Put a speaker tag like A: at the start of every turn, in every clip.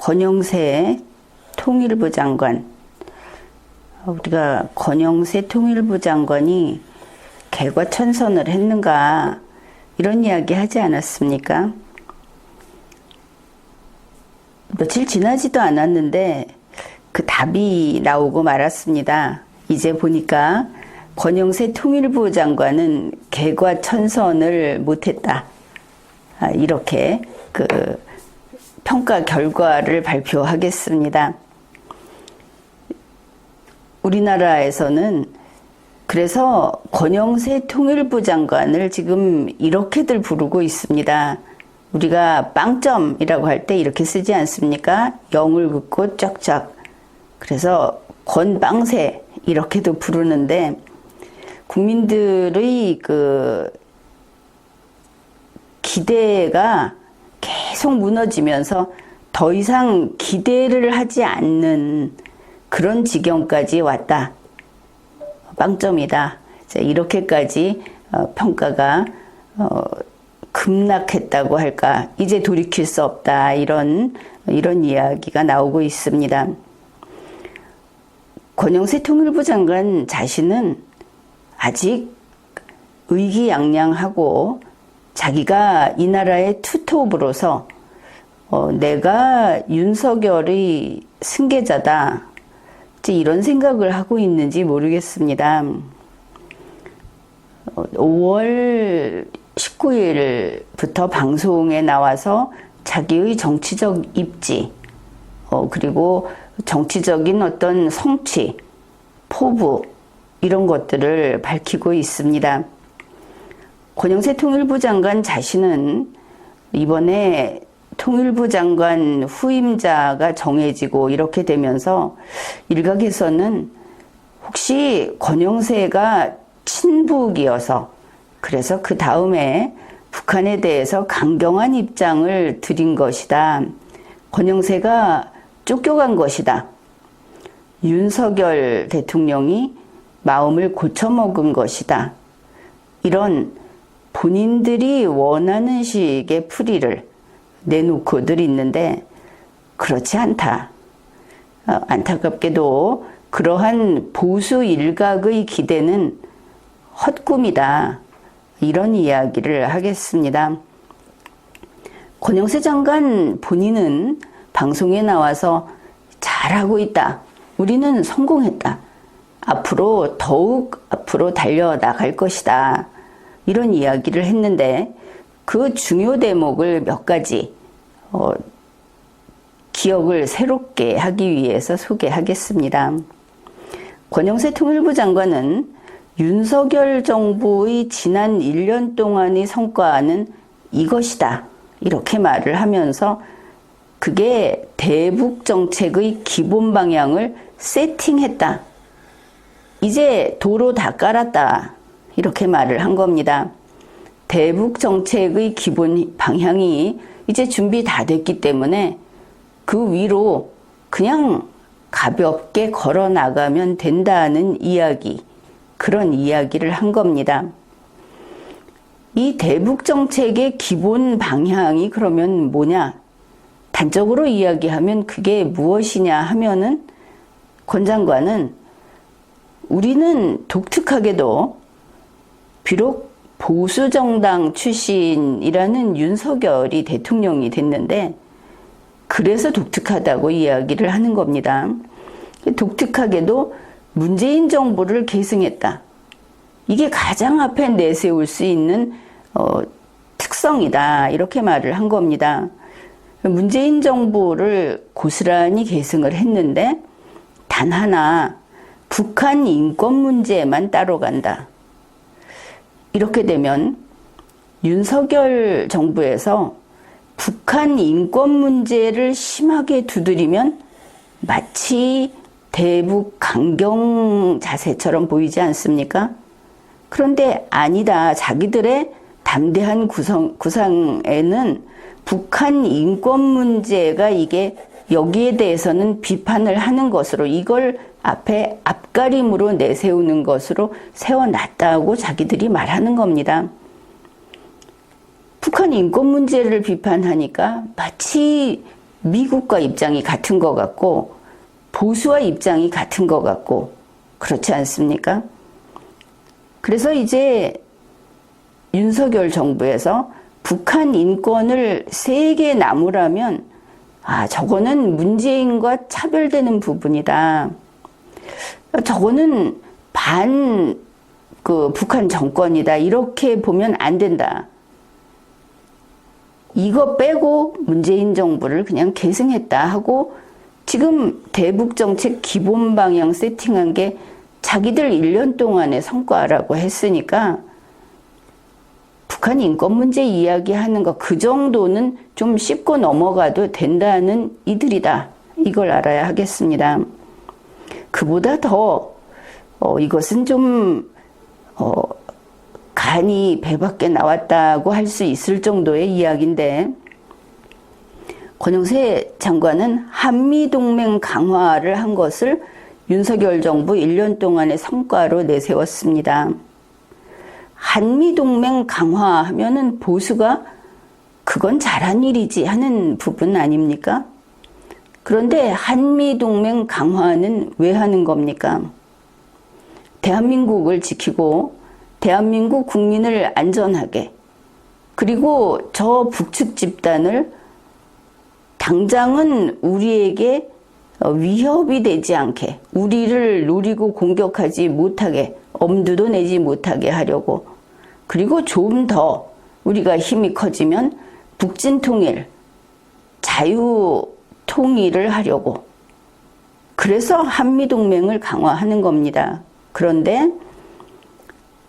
A: 권영세 통일부 장관, 우리가 권영세 통일부 장관이 개과천선을 했는가 이런 이야기 하지 않았습니까? 며칠 지나지도 않았는데 그 답이 나오고 말았습니다. 이제 보니까 권영세 통일부 장관은 개과천선을 못했다. 이렇게 그 평가 결과를 발표하겠습니다. 우리나라에서는 그래서 권영세 통일부 장관을 지금 이렇게들 부르고 있습니다. 우리가 빵점이라고 할 때 이렇게 쓰지 않습니까? 영을 긋고 쫙쫙. 그래서 권빵세 이렇게도 부르는데 국민들의 그 기대가 계속 무너지면서 더 이상 기대를 하지 않는 그런 지경까지 왔다. 빵점이다. 이렇게까지 평가가 급락했다고 할까. 이제 돌이킬 수 없다. 이런 이야기가 나오고 있습니다. 권영세 통일부 장관 자신은 아직 의기양양하고 자기가 이 나라의 투톱으로서 내가 윤석열의 승계자다. 이런 생각을 하고 있는지 모르겠습니다. 5월 19일부터 방송에 나와서 자기의 정치적 입지, 그리고 정치적인 어떤 성취, 포부, 이런 것들을 밝히고 있습니다. 권영세 통일부 장관 자신은 이번에 통일부 장관 후임자가 정해지고 이렇게 되면서 일각에서는 혹시 권영세가 친북이어서 그래서 그 다음에 북한에 대해서 강경한 입장을 드린 것이다. 권영세가 쫓겨간 것이다. 윤석열 대통령이 마음을 고쳐먹은 것이다. 이런 본인들이 원하는 식의 풀이를 내놓고들 있는데 그렇지 않다. 안타깝게도 그러한 보수 일각의 기대는 헛꿈이다. 이런 이야기를 하겠습니다. 권영세 장관 본인은 방송에 나와서 잘하고 있다. 우리는 성공했다. 앞으로 더욱 앞으로 달려나갈 것이다. 이런 이야기를 했는데 그 중요 대목을 몇 가지 기억을 새롭게 하기 위해서 소개하겠습니다. 권영세 통일부 장관은 윤석열 정부의 지난 1년 동안의 성과는 이것이다. 이렇게 말을 하면서 그게 대북 정책의 기본 방향을 세팅했다. 이제 도로 다 깔았다. 이렇게 말을 한 겁니다. 대북 정책의 기본 방향이 이제 준비 다 됐기 때문에 그 위로 그냥 가볍게 걸어 나가면 된다는 이야기, 그런 이야기를 한 겁니다. 이 대북 정책의 기본 방향이 그러면 뭐냐? 단적으로 이야기하면 그게 무엇이냐 하면은 권 장관은 우리는 독특하게도 비록 보수정당 출신이라는 윤석열이 대통령이 됐는데 그래서 독특하다고 이야기를 하는 겁니다. 독특하게도 문재인 정부를 계승했다. 이게 가장 앞에 내세울 수 있는 특성이다. 이렇게 말을 한 겁니다. 문재인 정부를 고스란히 계승을 했는데 단 하나 북한 인권 문제만 따로 간다. 이렇게 되면 윤석열 정부에서 북한 인권 문제를 심하게 두드리면 마치 대북 강경 자세처럼 보이지 않습니까? 그런데 아니다. 자기들의 담대한 구상에는 북한 인권 문제가 이게 여기에 대해서는 비판을 하는 것으로 이걸 앞에 앞가림으로 내세우는 것으로 세워놨다고 자기들이 말하는 겁니다. 북한 인권 문제를 비판하니까 마치 미국과 입장이 같은 것 같고 보수와 입장이 같은 것 같고 그렇지 않습니까? 그래서 이제 윤석열 정부에서 북한 인권을 세게 나무라면 저거는 문재인과 차별되는 부분이다. 저거는 북한 정권이다. 이렇게 보면 안 된다. 이거 빼고 문재인 정부를 그냥 계승했다 하고 지금 대북정책 기본 방향 세팅한 게 자기들 1년 동안의 성과라고 했으니까 북한 인권 문제 이야기하는 거 그 정도는 좀 씹고 넘어가도 된다는 이들이다. 이걸 알아야 하겠습니다. 그보다 더 이것은 좀 간이 배 밖에 나왔다고 할 수 있을 정도의 이야기인데 권영세 장관은 한미동맹 강화를 한 것을 윤석열 정부 1년 동안의 성과로 내세웠습니다. 한미동맹 강화하면은 보수가 그건 잘한 일이지 하는 부분 아닙니까? 그런데 한미동맹 강화는 왜 하는 겁니까? 대한민국을 지키고 대한민국 국민을 안전하게 그리고 저 북측 집단을 당장은 우리에게 위협이 되지 않게 우리를 노리고 공격하지 못하게 엄두도 내지 못하게 하려고 그리고 좀 더 우리가 힘이 커지면 북진 통일, 자유 통일을 하려고 그래서 한미동맹을 강화하는 겁니다. 그런데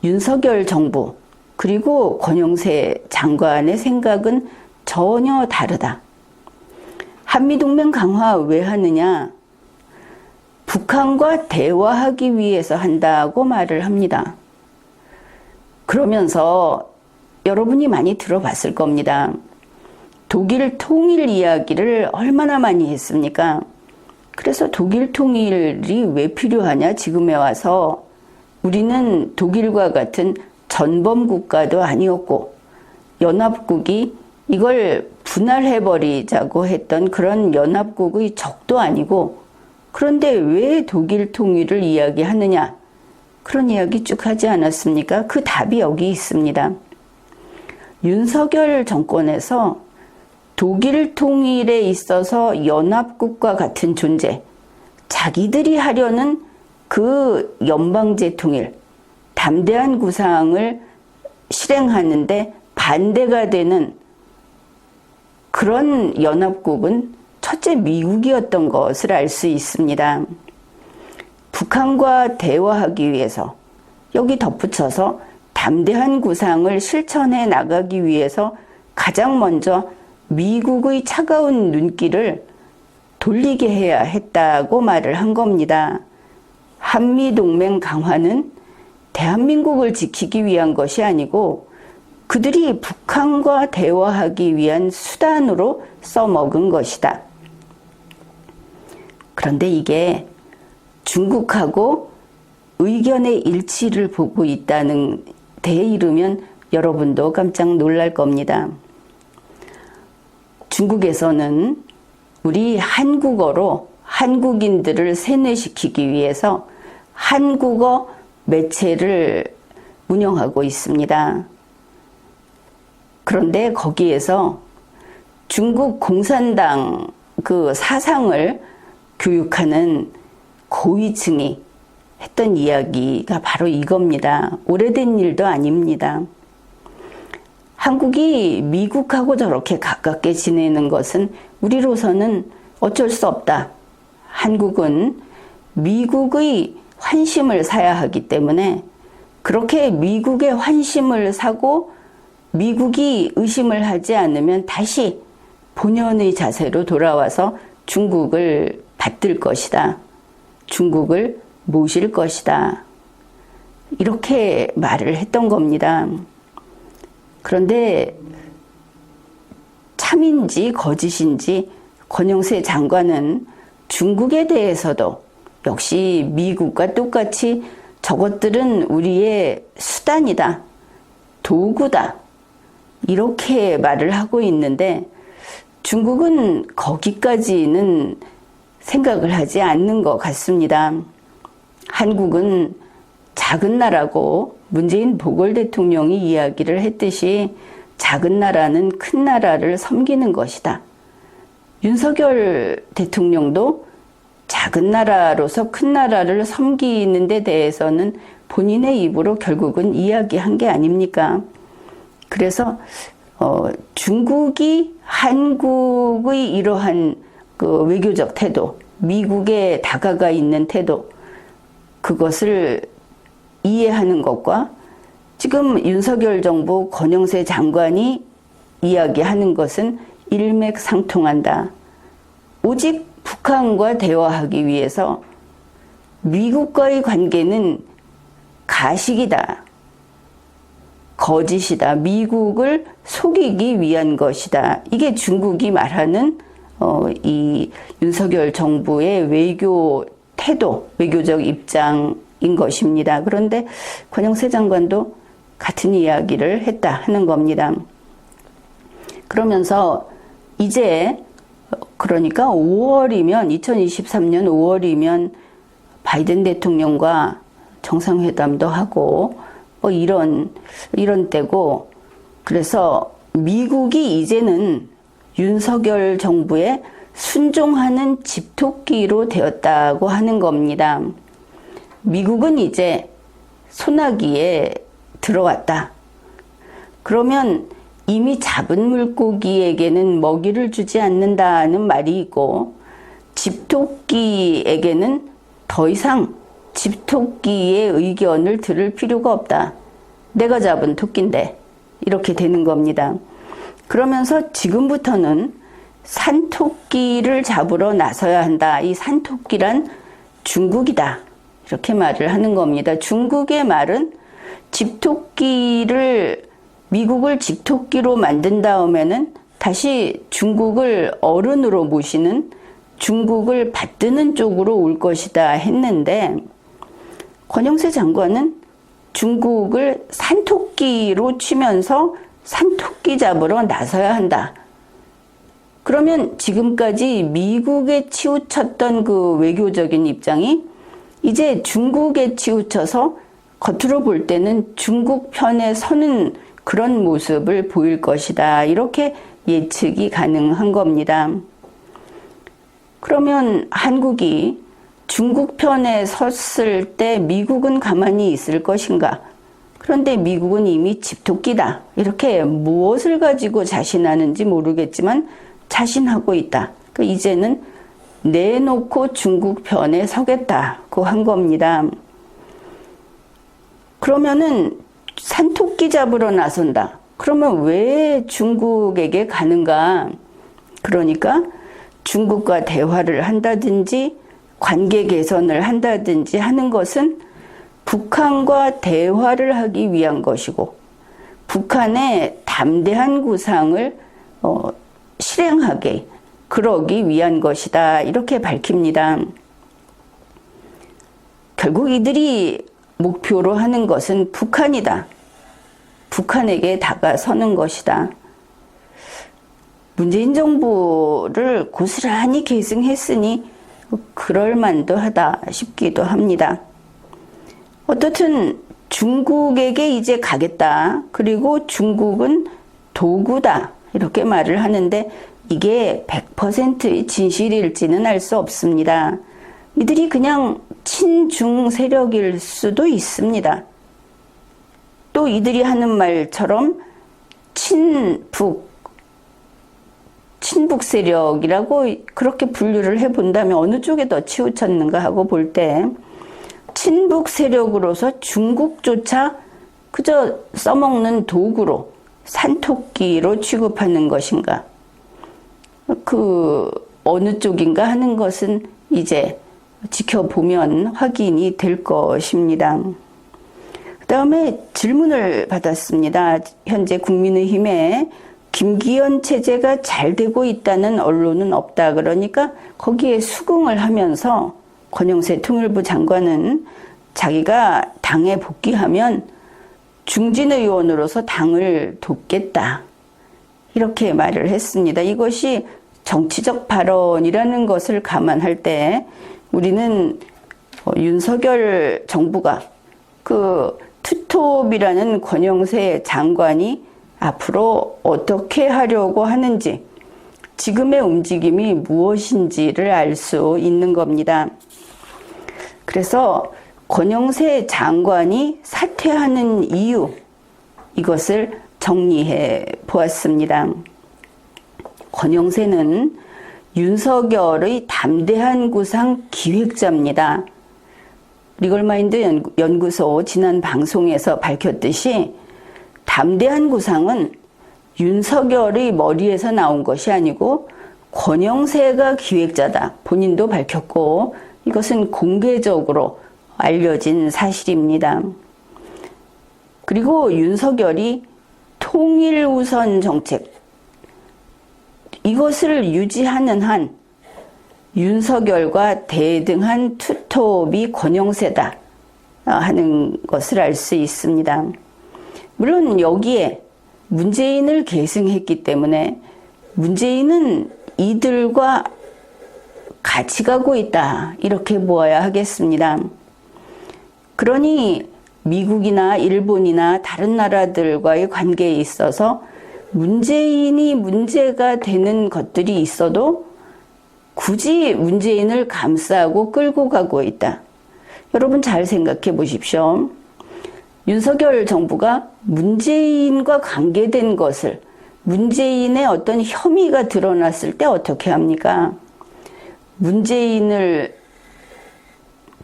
A: 윤석열 정부 그리고 권영세 장관의 생각은 전혀 다르다. 한미동맹 강화 왜 하느냐? 북한과 대화하기 위해서 한다고 말을 합니다. 그러면서 여러분이 많이 들어봤을 겁니다. 독일 통일 이야기를 얼마나 많이 했습니까? 그래서 독일 통일이 왜 필요하냐? 지금에 와서 우리는 독일과 같은 전범 국가도 아니었고 연합국이 이걸 분할해버리자고 했던 그런 연합국의 적도 아니고 그런데 왜 독일 통일을 이야기하느냐? 그런 이야기 쭉 하지 않았습니까? 그 답이 여기 있습니다. 윤석열 정권에서 독일 통일에 있어서 연합국과 같은 존재, 자기들이 하려는 그 연방제 통일, 담대한 구상을 실행하는데 반대가 되는 그런 연합국은 첫째 미국이었던 것을 알 수 있습니다. 북한과 대화하기 위해서 여기 덧붙여서 담대한 구상을 실천해 나가기 위해서 가장 먼저 미국의 차가운 눈길을 돌리게 해야 했다고 말을 한 겁니다. 한미동맹 강화는 대한민국을 지키기 위한 것이 아니고 그들이 북한과 대화하기 위한 수단으로 써먹은 것이다. 그런데 이게 중국하고 의견의 일치를 보고 있다는 데에 이르면 여러분도 깜짝 놀랄 겁니다. 중국에서는 우리 한국어로 한국인들을 세뇌시키기 위해서 한국어 매체를 운영하고 있습니다. 그런데 거기에서 중국 공산당 그 사상을 교육하는 고위층이 했던 이야기가 바로 이겁니다. 오래된 일도 아닙니다. 한국이 미국하고 저렇게 가깝게 지내는 것은 우리로서는 어쩔 수 없다. 한국은 미국의 환심을 사야 하기 때문에 그렇게 미국의 환심을 사고 미국이 의심을 하지 않으면 다시 본연의 자세로 돌아와서 중국을 받들 것이다. 중국을 모실 것이다. 이렇게 말을 했던 겁니다. 그런데 참인지 거짓인지 권영세 장관은 중국에 대해서도 역시 미국과 똑같이 저것들은 우리의 수단이다. 도구다. 이렇게 말을 하고 있는데 중국은 거기까지는 생각을 하지 않는 것 같습니다. 한국은 작은 나라고 문재인 보궐 대통령이 이야기를 했듯이 작은 나라는 큰 나라를 섬기는 것이다. 윤석열 대통령도 작은 나라로서 큰 나라를 섬기는 데 대해서는 본인의 입으로 결국은 이야기한 게 아닙니까? 그래서 중국이 한국의 이러한 그 외교적 태도, 미국에 다가가 있는 태도, 그것을 이해하는 것과 지금 윤석열 정부 권영세 장관이 이야기하는 것은 일맥상통한다. 오직 북한과 대화하기 위해서 미국과의 관계는 가식이다. 거짓이다. 미국을 속이기 위한 것이다. 이게 중국이 말하는 이 윤석열 정부의 외교 태도, 외교적 입장인 것입니다. 그런데 권영세 장관도 같은 이야기를 했다 하는 겁니다. 그러면서 이제 그러니까 5월이면 2023년 5월이면 바이든 대통령과 정상회담도 하고 뭐 이런 때고, 그래서 미국이 이제는 윤석열 정부에 순종하는 집토끼로 되었다고 하는 겁니다. 미국은 이제 소나기에 들어왔다. 그러면 이미 잡은 물고기에게는 먹이를 주지 않는다는 말이 있고, 집토끼에게는 더 이상 집토끼의 의견을 들을 필요가 없다. 내가 잡은 토끼인데 이렇게 되는 겁니다. 그러면서 지금부터는 산토끼를 잡으러 나서야 한다. 이 산토끼란 중국이다. 이렇게 말을 하는 겁니다. 중국의 말은 집토끼를, 미국을 집토끼로 만든 다음에는 다시 중국을 어른으로 모시는, 중국을 받드는 쪽으로 올 것이다 했는데, 권영세 장관은 중국을 산토끼로 치면서 산토끼 잡으러 나서야 한다. 그러면 지금까지 미국에 치우쳤던 그 외교적인 입장이 이제 중국에 치우쳐서 겉으로 볼 때는 중국 편에 서는 그런 모습을 보일 것이다. 이렇게 예측이 가능한 겁니다. 그러면 한국이 중국 편에 섰을 때 미국은 가만히 있을 것인가? 그런데 미국은 이미 집토끼다. 이렇게 무엇을 가지고 자신하는지 모르겠지만 자신하고 있다. 이제는 내놓고 중국 편에 서겠다고 한 겁니다. 그러면은 산토끼 잡으러 나선다. 그러면 왜 중국에게 가는가? 그러니까 중국과 대화를 한다든지 관계 개선을 한다든지 하는 것은 북한과 대화를 하기 위한 것이고, 북한의 담대한 구상을 실행하게, 그러기 위한 것이다. 이렇게 밝힙니다. 결국 이들이 목표로 하는 것은 북한이다. 북한에게 다가서는 것이다. 문재인 정부를 고스란히 계승했으니 그럴만도 하다 싶기도 합니다. 어떻든 중국에게 이제 가겠다. 그리고 중국은 도구다. 이렇게 말을 하는데 이게 100%의 진실일지는 알 수 없습니다. 이들이 그냥 친중 세력일 수도 있습니다. 또 이들이 하는 말처럼 친북 세력이라고 그렇게 분류를 해본다면 어느 쪽에 더 치우쳤는가 하고 볼 때 친북 세력으로서 중국조차 그저 써먹는 도구로, 산토끼로 취급하는 것인가? 그 어느 쪽인가 하는 것은 이제 지켜보면 확인이 될 것입니다. 그 다음에 질문을 받았습니다. 현재 국민의힘에 김기현 체제가 잘 되고 있다는 언론은 없다. 그러니까 거기에 수긍을 하면서 권영세 통일부 장관은 자기가 당에 복귀하면 중진 의원으로서 당을 돕겠다. 이렇게 말을 했습니다. 이것이 정치적 발언이라는 것을 감안할 때 우리는 윤석열 정부가 그 투톱이라는 권영세 장관이 앞으로 어떻게 하려고 하는지, 지금의 움직임이 무엇인지를 알 수 있는 겁니다. 그래서 권영세 장관이 사퇴하는 이유, 이것을 정리해 보았습니다. 권영세는 윤석열의 담대한 구상 기획자입니다. 리걸마인드 연구소 지난 방송에서 밝혔듯이 담대한 구상은 윤석열의 머리에서 나온 것이 아니고 권영세가 기획자다. 본인도 밝혔고 이것은 공개적으로 알려진 사실입니다. 그리고 윤석열이 통일 우선 정책, 이것을 유지하는 한 윤석열과 대등한 투톱이 권영세다 하는 것을 알 수 있습니다. 물론 여기에 문재인을 계승했기 때문에 문재인은 이들과 같이 가고 있다, 이렇게 보아야 하겠습니다. 그러니 미국이나 일본이나 다른 나라들과의 관계에 있어서 문재인이 문제가 되는 것들이 있어도 굳이 문재인을 감싸고 끌고 가고 있다. 여러분 잘 생각해 보십시오. 윤석열 정부가 문재인과 관계된 것을, 문재인의 어떤 혐의가 드러났을 때 어떻게 합니까? 문재인을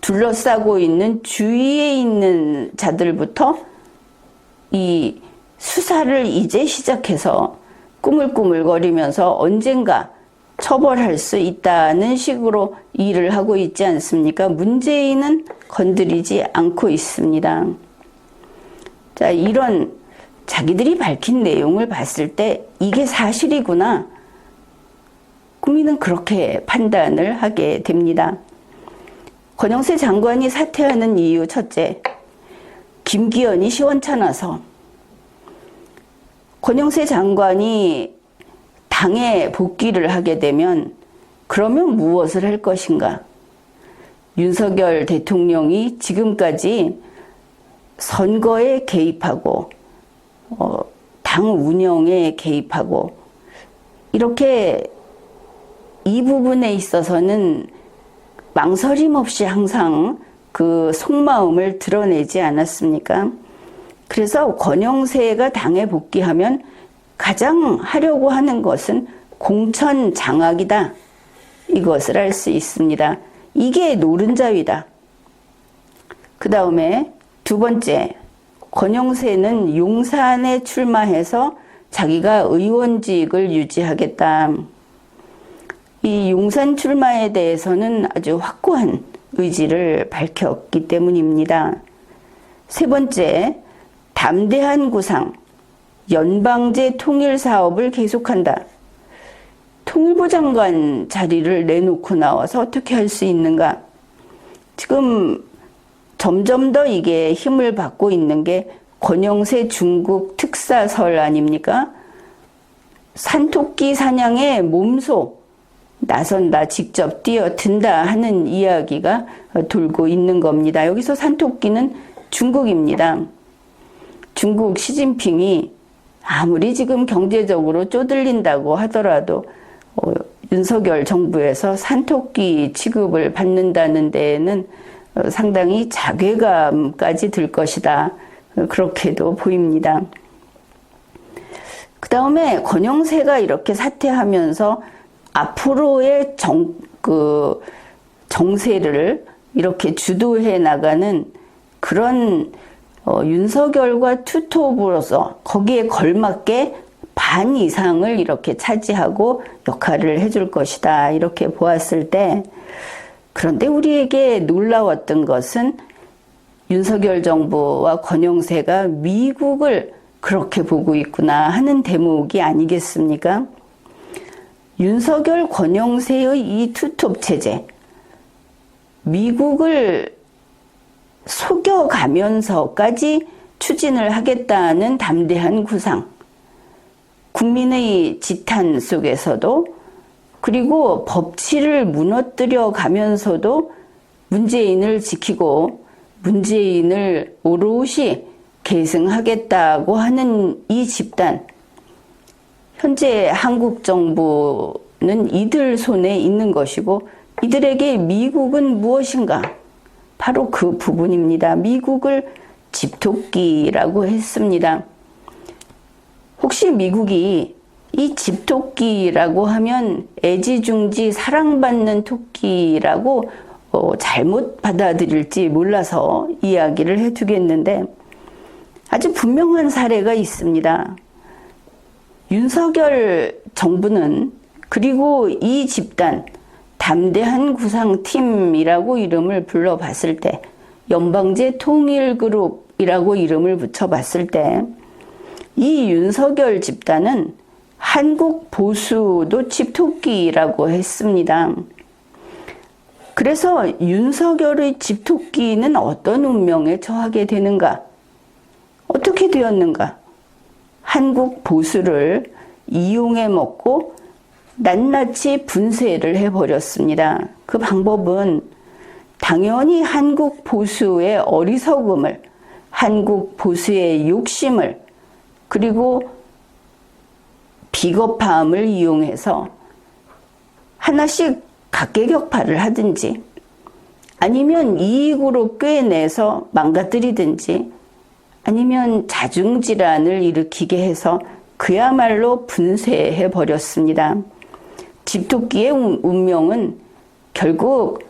A: 둘러싸고 있는 주위에 있는 자들부터 이 수사를 이제 시작해서 꾸물꾸물거리면서 언젠가 처벌할 수 있다는 식으로 일을 하고 있지 않습니까? 문재인은 건드리지 않고 있습니다. 자, 이런 자기들이 밝힌 내용을 봤을 때 이게 사실이구나, 국민은 그렇게 판단을 하게 됩니다. 권영세 장관이 사퇴하는 이유 첫째, 김기현이 시원찮아서. 권영세 장관이 당에 복귀를 하게 되면 그러면 무엇을 할 것인가? 윤석열 대통령이 지금까지 선거에 개입하고 당 운영에 개입하고 이렇게 이 부분에 있어서는 망설임 없이 항상 그 속마음을 드러내지 않았습니까? 그래서 권영세가 당에 복귀하면 가장 하려고 하는 것은 공천 장악이다, 이것을 알 수 있습니다. 이게 노른자위다. 그 다음에 두 번째, 권영세는 용산에 출마해서 자기가 의원직을 유지하겠다. 이 용산 출마에 대해서는 아주 확고한 의지를 밝혔기 때문입니다. 세 번째, 담대한 구상, 연방제 통일 사업을 계속한다. 통일부 장관 자리를 내놓고 나와서 어떻게 할 수 있는가? 지금 점점 더 이게 힘을 받고 있는 게 권영세 중국 특사설 아닙니까? 산토끼 사냥에 몸소 나선다, 직접 뛰어든다 하는 이야기가 돌고 있는 겁니다. 여기서 산토끼는 중국입니다. 중국 시진핑이 아무리 지금 경제적으로 쪼들린다고 하더라도 윤석열 정부에서 산토끼 취급을 받는다는 데에는 상당히 자괴감까지 들 것이다, 그렇게도 보입니다. 그 다음에 권영세가 이렇게 사퇴하면서 앞으로의 정세를 이렇게 주도해 나가는 그런 윤석열과 투톱으로서 거기에 걸맞게 반 이상을 이렇게 차지하고 역할을 해줄 것이다, 이렇게 보았을 때, 그런데 우리에게 놀라웠던 것은 윤석열 정부와 권영세가 미국을 그렇게 보고 있구나 하는 대목이 아니겠습니까? 윤석열, 권영세의 이 투톱 체제, 미국을 속여가면서까지 추진을 하겠다는 담대한 구상, 국민의 지탄 속에서도 그리고 법치를 무너뜨려 가면서도 문재인을 지키고 문재인을 오롯이 계승하겠다고 하는 이 집단, 현재 한국 정부는 이들 손에 있는 것이고 이들에게 미국은 무엇인가? 바로 그 부분입니다. 미국을 집토끼라고 했습니다. 혹시 미국이 이 집토끼라고 하면 애지중지 사랑받는 토끼라고 잘못 받아들일지 몰라서 이야기를 해두겠는데 아주 분명한 사례가 있습니다. 윤석열 정부는 그리고 이 집단 담대한 구상팀이라고 이름을 불러봤을 때 연방제 통일그룹이라고 이름을 붙여봤을 때 이 윤석열 집단은 한국 보수도 집토끼라고 했습니다. 그래서 윤석열의 집토끼는 어떤 운명에 처하게 되는가? 어떻게 되었는가? 한국 보수를 이용해 먹고 낱낱이 분쇄를 해버렸습니다. 그 방법은 당연히 한국 보수의 어리석음을, 한국 보수의 욕심을, 그리고 비겁함을 이용해서 하나씩 각계격파를 하든지 아니면 이익으로 꿰내서 망가뜨리든지 아니면 자중질환을 일으키게 해서 그야말로 분쇄해 버렸습니다. 집토끼의 운명은 결국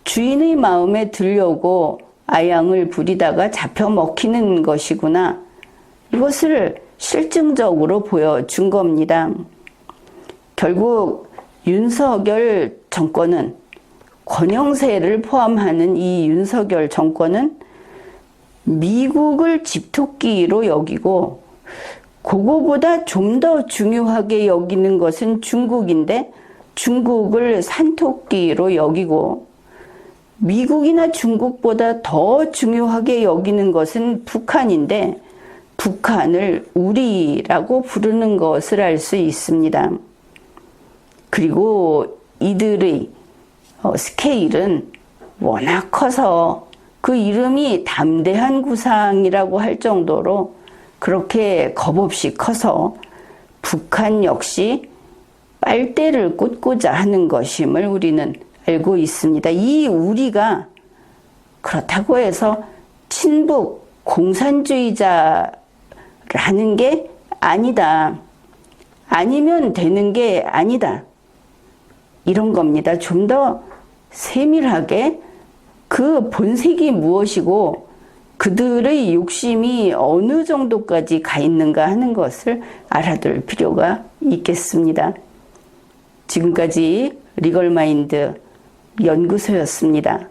A: 주인의 마음에 들려고 아양을 부리다가 잡혀 먹히는 것이구나. 이것을 실증적으로 보여준 겁니다. 결국 윤석열 정권은, 권영세를 포함하는 이 윤석열 정권은 미국을 집토끼로 여기고 그거보다 좀 더 중요하게 여기는 것은 중국인데 중국을 산토끼로 여기고 미국이나 중국보다 더 중요하게 여기는 것은 북한인데 북한을 우리라고 부르는 것을 알 수 있습니다. 그리고 이들의 스케일은 워낙 커서 그 이름이 담대한 구상이라고 할 정도로 그렇게 겁없이 커서 북한 역시 빨대를 꽂고자 하는 것임을 우리는 알고 있습니다. 이 우리가 그렇다고 해서 친북 공산주의자라는 게 아니다. 아니면 되는 게 아니다. 이런 겁니다. 좀 더 세밀하게 그 본색이 무엇이고 그들의 욕심이 어느 정도까지 가 있는가 하는 것을 알아둘 필요가 있겠습니다. 지금까지 리걸마인드 연구소였습니다.